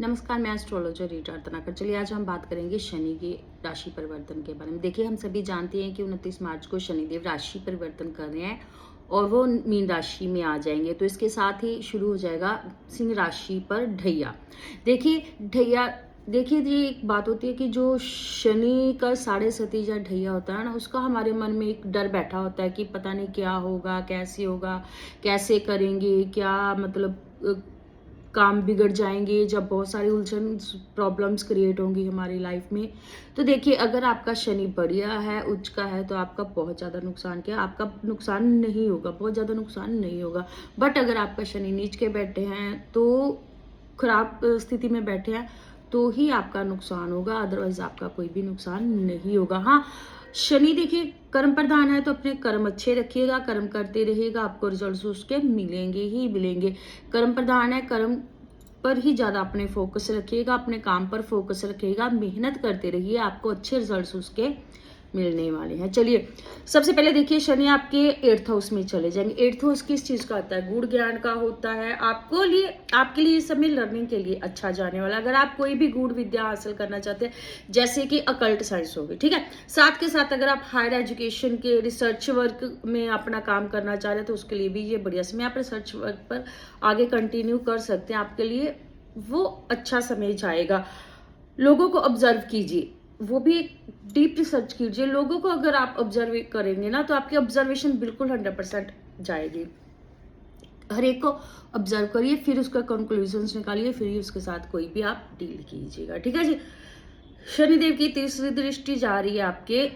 नमस्कार, मैं एस्ट्रोलॉजर रीटा तनाकर। चलिए आज हम बात करेंगे शनि की राशि परिवर्तन के बारे में। देखिए, हम सभी जानते हैं कि 29 मार्च को शनिदेव राशि परिवर्तन कर रहे हैं और वो मीन राशि में आ जाएंगे। तो इसके साथ ही शुरू हो जाएगा सिंह राशि पर ढैया। देखिए जी, एक बात होती है कि जो शनि का साढ़े सती या ढैया होता है ना, उसका हमारे मन में एक डर बैठा होता है कि पता नहीं क्या होगा, कैसे होगा, कैसे करेंगे, क्या मतलब काम बिगड़ जाएंगे, जब बहुत सारी उलझन प्रॉब्लम्स क्रिएट होंगी हमारी लाइफ में। तो देखिए, अगर आपका शनि बढ़िया है, उच्च का है, तो आपका बहुत ज़्यादा नुकसान क्या, आपका नुकसान नहीं होगा, बहुत ज़्यादा नुकसान नहीं होगा। बट अगर आपका शनि नीच के बैठे हैं, तो खराब स्थिति में बैठे हैं, तो ही आपका नुकसान होगा, अदरवाइज आपका कोई भी नुकसान नहीं होगा। हाँ, शनि देखिए कर्म प्रधान है, तो अपने कर्म अच्छे रखिएगा, कर्म करते रहिएगा, आपको रिजल्ट्स उसके मिलेंगे ही मिलेंगे। कर्म प्रधान है, कर्म पर ही ज़्यादा अपने फोकस रखिएगा, अपने काम पर फोकस रखिएगा, मेहनत करते रहिए, आपको अच्छे रिजल्ट्स उसके मिलने वाले हैं। चलिए, सबसे पहले देखिए, शनि आपके 8th हाउस में चले जाएंगे। 8th हाउस किस चीज़ का होता है? गुण ज्ञान का होता है। आपके लिए इस समय लर्निंग के लिए अच्छा जाने वाला। अगर आप कोई भी गुण विद्या हासिल करना चाहते हैं, जैसे कि अकल्ट साइंस होगी, ठीक है, साथ के साथ अगर आप हायर एजुकेशन के रिसर्च वर्क में अपना काम करना चाह रहे हैं, तो उसके लिए भी ये बढ़िया समय। आप रिसर्च वर्क पर आगे कंटिन्यू कर सकते हैं, आपके लिए वो अच्छा समय जाएगा। लोगों को ऑब्जर्व कीजिए, वो भी डीप रिसर्च कीजिए। लोगों को अगर आप ऑब्जर्व करेंगे ना, तो आपकी ऑब्जर्वेशन बिल्कुल 100% जाएगी। हर एक को ऑब्जर्व करिए, फिर उसका कंक्लूजन्स निकालिए, फिर उसके साथ कोई भी आप डील कीजिएगा, ठीक है जी। शनिदेव की तीसरी दृष्टि जा रही है आपके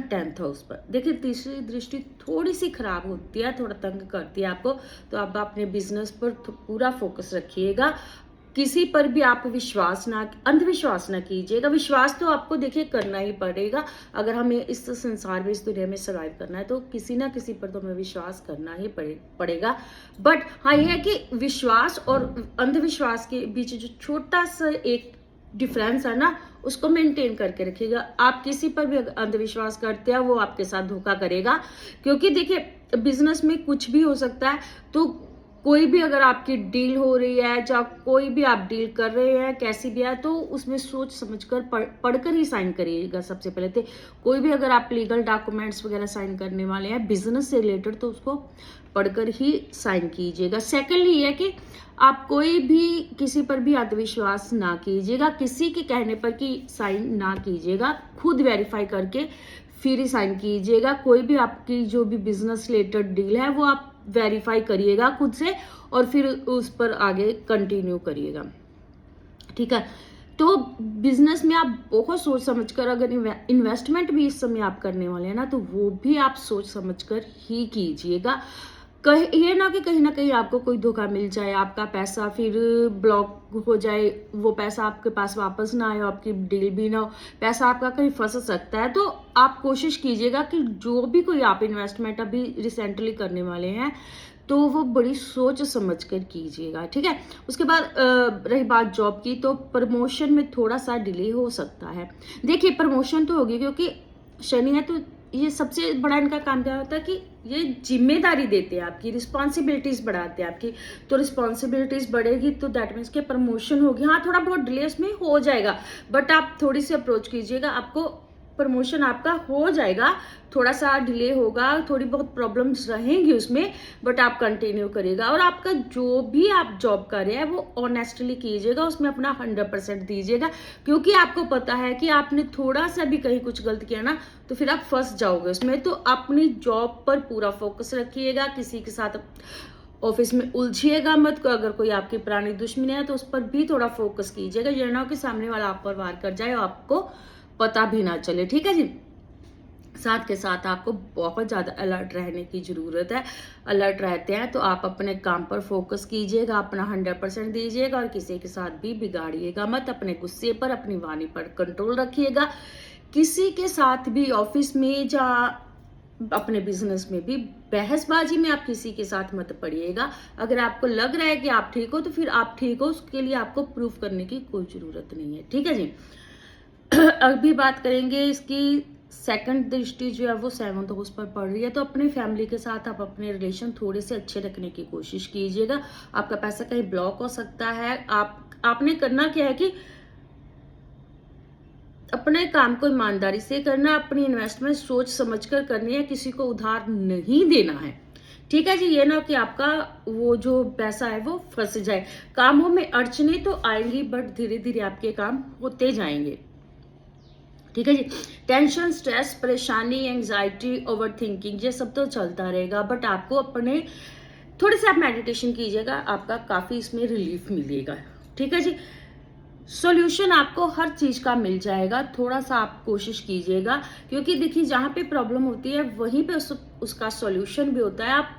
10th हाउस पर। देखिए, तीसरी दृष्टि थोड़ी सी खराब होती है, थोड़ा तंग करती है आपको, तो आप अपने बिजनेस पर पूरा फोकस रखिएगा। किसी पर भी आप अंधविश्वास ना कीजिएगा। विश्वास तो आपको देखिए करना ही पड़ेगा। अगर हमें इस संसार में, इस दुनिया में सर्वाइव करना है, तो किसी ना किसी पर तो हमें विश्वास करना ही पड़ेगा। बट हाँ, यह है कि विश्वास और अंधविश्वास के बीच जो छोटा सा एक डिफरेंस है ना, उसको मेंटेन करके रखिएगा। आप किसी पर भी अंधविश्वास करते हैं, वो आपके साथ धोखा करेगा। क्योंकि देखिए, बिजनेस में कुछ भी हो सकता है। तो कोई भी अगर आपकी डील हो रही है, या कोई भी आप डील कर रहे हैं, कैसी भी है, तो उसमें सोच समझकर पढ़कर ही साइन करिएगा। सबसे पहले तो कोई भी अगर आप लीगल डॉक्यूमेंट्स वगैरह साइन करने वाले हैं बिजनेस से रिलेटेड, तो उसको पढ़कर ही साइन कीजिएगा। सेकेंडली ये है कि आप कोई भी किसी पर भी अंधविश्वास ना कीजिएगा, किसी के कहने पर कि साइन ना कीजिएगा, खुद वेरीफाई करके फिर ही साइन कीजिएगा। कोई भी आपकी जो भी बिजनेस रिलेटेड डील है, वो आप वेरीफाई करिएगा खुद से, और फिर उस पर आगे कंटिन्यू करिएगा, ठीक है। तो बिजनेस में आप बहुत सोच समझकर, अगर इन्वेस्टमेंट भी इस समय आप करने वाले हैं ना, तो वो भी आप सोच समझकर ही कीजिएगा। ये ना कि कहीं ना कहीं आपको कोई धोखा मिल जाए, आपका पैसा फिर ब्लॉक हो जाए, वो पैसा आपके पास वापस ना आए, आपकी डील भी ना हो, पैसा आपका कहीं फंस सकता है। तो आप कोशिश कीजिएगा कि जो भी कोई आप इन्वेस्टमेंट अभी रिसेंटली करने वाले हैं, तो वो बड़ी सोच समझ कर कीजिएगा, ठीक है। उसके बाद रही बात जॉब की, तो प्रमोशन में थोड़ा सा डिले हो सकता है। देखिए, प्रमोशन तो होगी, क्योंकि शनि है, तो ये सबसे बड़ा इनका काम क्या होता है कि ये जिम्मेदारी देते हैं, आपकी रिस्पॉन्सिबिलिटीज बढ़ाते हैं आपकी। तो रिस्पॉन्सिबिलिटीज बढ़ेगी, तो दैट मीन्स के प्रमोशन होगी। हाँ, थोड़ा बहुत डिले इसमें हो जाएगा, बट आप थोड़ी सी अप्रोच कीजिएगा, आपको प्रमोशन आपका हो जाएगा। थोड़ा सा डिले होगा, थोड़ी बहुत प्रॉब्लम्स रहेंगी उसमें, बट आप कंटिन्यू करिएगा। और आपका जो भी आप जॉब कर रहे हैं, वो ऑनेस्टली कीजिएगा, उसमें अपना 100% दीजिएगा। क्योंकि आपको पता है कि आपने थोड़ा सा भी कहीं कुछ गलत किया ना, तो फिर आप फंस जाओगे उसमें। तो अपनी जॉब पर पूरा फोकस रखिएगा, किसी के साथ ऑफिस में उलझिएगा मत। अगर कोई आपकी पुरानी दुश्मनी है, तो उस पर भी थोड़ा फोकस कीजिएगा। ये ना हो कि सामने वाला आप पर वार कर जाए और आपको पता भी ना चले, ठीक है जी। साथ के साथ आपको बहुत ज़्यादा अलर्ट रहने की ज़रूरत है। अलर्ट रहते हैं तो आप अपने काम पर फोकस कीजिएगा, अपना 100% दीजिएगा, और किसी के साथ भी बिगाड़िएगा मत। अपने गुस्से पर, अपनी वाणी पर कंट्रोल रखिएगा। किसी के साथ भी ऑफिस में या अपने बिजनेस में भी बहसबाजी में आप किसी के साथ मत पड़िएगा। अगर आपको लग रहा है कि आप ठीक हो, तो फिर आप ठीक हो, उसके लिए आपको प्रूफ करने की कोई ज़रूरत नहीं है, ठीक है जी। अभी बात करेंगे इसकी सेकंड दृष्टि जो है वो 7th हाउस पर पड़ रही है। तो अपनी फैमिली के साथ आप अपने रिलेशन थोड़े से अच्छे रखने की कोशिश कीजिएगा। आपका पैसा कहीं ब्लॉक हो सकता है, आप आपने करना क्या है कि अपने काम को ईमानदारी से करना, अपनी इन्वेस्टमेंट सोच समझ कर करनी है, किसी को उधार नहीं देना है। ठीक है जी, ये ना कि आपका वो जो पैसा है वो फंस जाए। कामों में अड़चने तो आएंगी, बट धीरे धीरे आपके काम होते जाएंगे। ठीक है जी। टेंशन, स्ट्रेस, परेशानी, एंजाइटी, ओवर थिंकिंग, ये सब तो चलता रहेगा, बट आपको अपने थोड़े से आप मेडिटेशन कीजिएगा, आपका काफी इसमें रिलीफ मिलेगा। ठीक है जी। सॉल्यूशन आपको हर चीज का मिल जाएगा, थोड़ा सा आप कोशिश कीजिएगा, क्योंकि देखिए जहां पे प्रॉब्लम होती है वहीं पे उसका सॉल्यूशन भी होता है। आप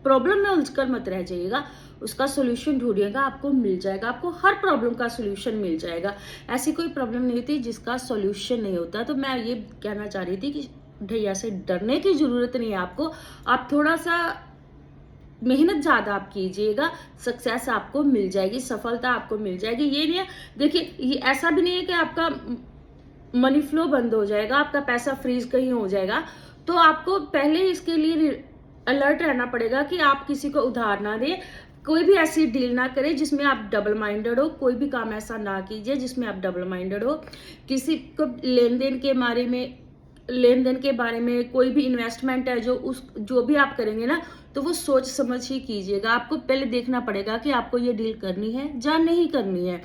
प्रॉब्लम में उलझकर मत रह जाइएगा, उसका सॉल्यूशन ढूंढिएगा, आपको मिल जाएगा। आपको हर प्रॉब्लम का सॉल्यूशन मिल जाएगा। ऐसी कोई प्रॉब्लम नहीं होती जिसका सॉल्यूशन नहीं होता। तो मैं ये कहना चाह रही थी कि भैया से डरने की जरूरत नहीं है आपको। आप थोड़ा सा मेहनत ज्यादा आप कीजिएगा, सक्सेस आपको मिल जाएगी, सफलता आपको मिल जाएगी। ये नहीं है, देखिए ये ऐसा भी नहीं है कि आपका मनी फ्लो बंद हो जाएगा, आपका पैसा फ्रीज कहीं हो जाएगा। तो आपको पहले इसके लिए अलर्ट रहना पड़ेगा कि आप किसी को उधार ना दें, कोई भी ऐसी डील ना करें जिसमें आप डबल माइंडेड हो। कोई भी काम ऐसा ना कीजिए जिसमें आप डबल माइंडेड हो। किसी को लेन देन के बारे में कोई भी इन्वेस्टमेंट है जो भी आप करेंगे ना, तो वो सोच समझ ही कीजिएगा। आपको पहले देखना पड़ेगा कि आपको ये डील करनी है या नहीं करनी है।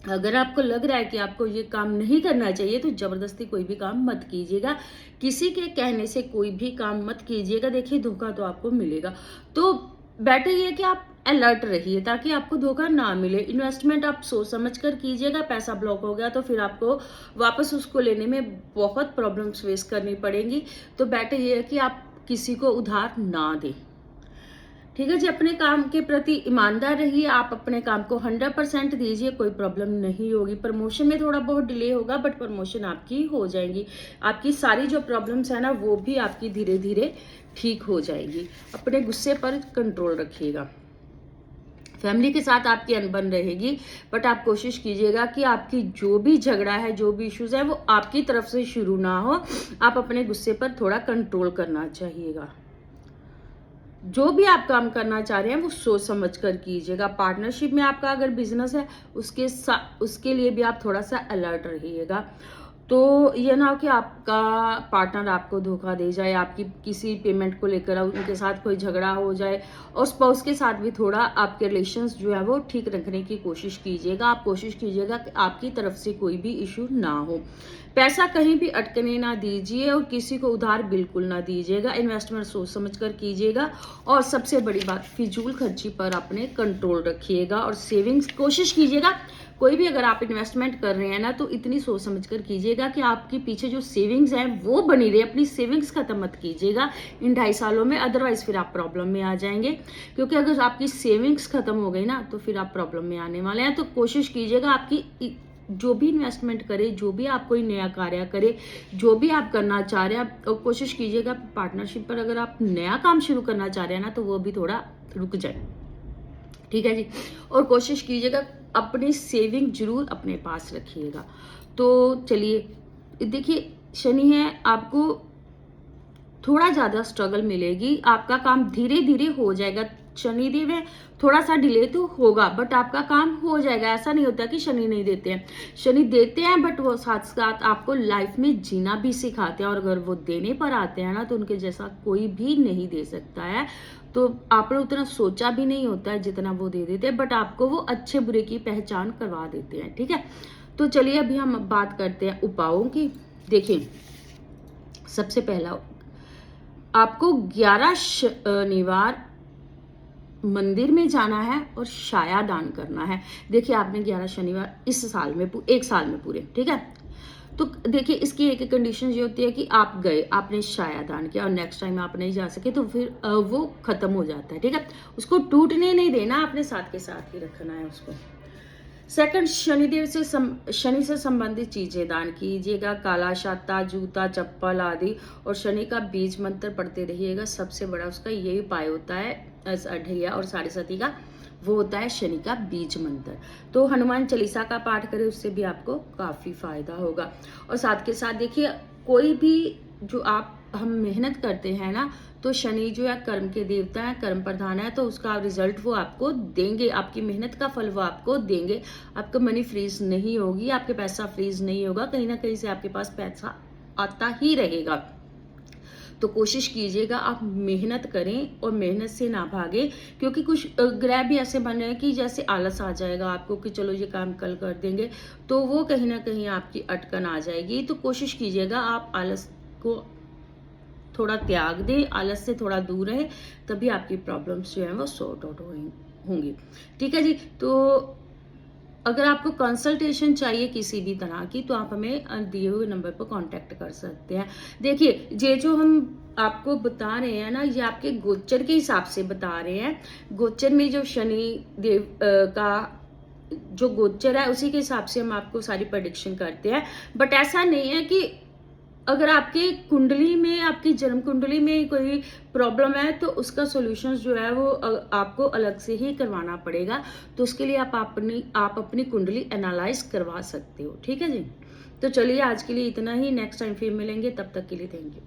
अगर आपको लग रहा है कि आपको ये काम नहीं करना चाहिए तो जबरदस्ती कोई भी काम मत कीजिएगा। किसी के कहने से कोई भी काम मत कीजिएगा। देखिए धोखा तो आपको मिलेगा, तो बेटर ये कि आप अलर्ट रहिए ताकि आपको धोखा ना मिले। इन्वेस्टमेंट आप सोच समझ कर कीजिएगा। पैसा ब्लॉक हो गया तो फिर आपको वापस उसको लेने में बहुत प्रॉब्लम्स फेस करनी पड़ेंगी। तो बेटर ये है कि आप किसी को उधार ना दें। ठीक है जी। अपने काम के प्रति ईमानदार रहिए। आप अपने काम को 100% दीजिए, कोई प्रॉब्लम नहीं होगी। प्रमोशन में थोड़ा बहुत डिले होगा, बट प्रमोशन आपकी हो जाएगी। आपकी सारी जो प्रॉब्लम्स है ना वो भी आपकी धीरे धीरे ठीक हो जाएगी। अपने गुस्से पर कंट्रोल रखिएगा। फैमिली के साथ आपकी अनबन रहेगी, बट आप कोशिश कीजिएगा कि आपकी जो भी झगड़ा है, जो भी इश्यूज है, वो आपकी तरफ से शुरू ना हो। आप अपने गुस्से पर थोड़ा कंट्रोल करना चाहिएगा। जो भी आप काम करना चाह रहे हैं वो सोच समझ कर कीजिएगा। पार्टनरशिप में आपका अगर बिजनेस है उसके लिए भी आप थोड़ा सा अलर्ट रहिएगा। तो ये ना हो कि आपका पार्टनर आपको धोखा दे जाए, आपकी किसी पेमेंट को लेकर उनके साथ कोई झगड़ा हो जाए। और स्पाउस के साथ भी थोड़ा आपके रिलेशंस जो है वो ठीक रखने की कोशिश कीजिएगा। आप कोशिश कीजिएगा कि आपकी तरफ से कोई भी इशू ना हो। पैसा कहीं भी अटकने ना दीजिए और किसी को उधार बिल्कुल ना दीजिएगा। इन्वेस्टमेंट सोच समझ कर कीजिएगा। और सबसे बड़ी बात, फिजूल खर्ची पर अपने कंट्रोल रखिएगा और सेविंग्स कोशिश कीजिएगा। कोई भी अगर आप इन्वेस्टमेंट कर रहे हैं ना तो इतनी सोच समझ कर कीजिएगा कि आपके पीछे जो सेविंग्स हैं वो बनी रहे। अपनी सेविंग्स खत्म मत कीजिएगा इन 2.5 सालों में, अदरवाइज फिर आप प्रॉब्लम में आ जाएंगे। क्योंकि अगर आपकी सेविंग्स खत्म हो गई ना तो फिर आप प्रॉब्लम में आने वाले हैं। तो कोशिश कीजिएगा आपकी जो भी इन्वेस्टमेंट करे, जो भी आप कोई नया कार्य करे, जो भी आप करना चाह रहे हैं, और कोशिश कीजिएगा पार्टनरशिप पर अगर आप नया काम शुरू करना चाह रहे हैं ना तो वो भी थोड़ा रुक जाए। ठीक है जी। और कोशिश कीजिएगा अपनी सेविंग जरूर अपने पास रखिएगा। तो चलिए, देखिए शनि है, आपको थोड़ा ज्यादा स्ट्रगल मिलेगी। आपका काम धीरे धीरे हो जाएगा। शनिदेव है, थोड़ा सा डिले तो होगा बट आपका काम हो जाएगा। ऐसा नहीं होता कि शनि नहीं देते हैं, शनि देते हैं, बट वो साथ साथ आपको लाइफ में जीना भी सिखाते हैं। और अगर वो देने पर आते हैं ना तो उनके जैसा कोई भी नहीं दे सकता है। तो आपने उतना सोचा भी नहीं होता है जितना वो दे देते हैं, बट आपको वो अच्छे बुरे की पहचान करवा देते हैं। ठीक है। तो चलिए अभी हम बात करते हैं उपायों की। देखिए सबसे पहला, आपको 11 शनिवार मंदिर में जाना है और छाया दान करना है। देखिए आपने 11 शनिवार इस साल में, एक साल में पूरे, ठीक है। तो देखिए इसकी एक कंडीशन ये होती है कि आप गए, आपने छाया दान किया और नेक्स्ट टाइम आप नहीं जा सके तो फिर वो खत्म हो जाता है। ठीक है, उसको टूटने नहीं देना, आपने साथ के साथ ही रखना है उसको। सेकंड, शनि से संबंधित चीजें दान कीजिएगा। काला छाता, जूता, चप्पल आदि, और शनि का बीज मंत्र पढ़ते रहिएगा। सबसे बड़ा उसका यही उपाय होता है, ढैया और साढ़े सती का, वो होता है शनि का बीज मंत्र। तो हनुमान चालीसा का पाठ करें, उससे भी आपको काफी फायदा होगा। और साथ के साथ देखिए कोई भी जो आप हम मेहनत करते हैं ना, तो शनि जो है कर्म के देवता है, कर्म प्रधान है, तो उसका रिजल्ट वो आपको देंगे, आपकी मेहनत का फल वो आपको देंगे। आपका मनी फ्रीज नहीं होगी, आपके पैसा फ्रीज नहीं होगा, कहीं ना कहीं से आपके पास पैसा आता ही रहेगा। तो कोशिश कीजिएगा आप मेहनत करें और मेहनत से ना भागे, क्योंकि कुछ ग्रह भी ऐसे बन रहे हैं कि जैसे आलस आ जाएगा आपको कि चलो ये काम कल कर देंगे, तो वो कहीं ना कहीं आपकी अटकन आ जाएगी। तो कोशिश कीजिएगा आप आलस को थोड़ा त्याग दें, आलस से थोड़ा दूर रहें, तभी आपकी प्रॉब्लम्स जो है वो सॉर्ट आउट होंगी। ठीक है जी। तो अगर आपको कंसल्टेशन चाहिए किसी भी तरह की, तो आप हमें दिए हुए नंबर पर कांटेक्ट कर सकते हैं। देखिए, ये जो हम आपको बता रहे हैं ना, ये आपके गोचर के हिसाब से बता रहे हैं। गोचर में जो शनि देव का जो गोचर है, उसी के हिसाब से हम आपको सारी प्रेडिक्शन करते हैं। बट ऐसा नहीं है कि अगर आपकी कुंडली में, आपकी जन्म कुंडली में कोई प्रॉब्लम है, तो उसका सॉल्यूशन जो है वो आपको अलग से ही करवाना पड़ेगा। तो उसके लिए आप अपनी कुंडली एनालाइज करवा सकते हो। ठीक है जी। तो चलिए, आज के लिए इतना ही। नेक्स्ट टाइम फिर मिलेंगे, तब तक के लिए थैंक यू।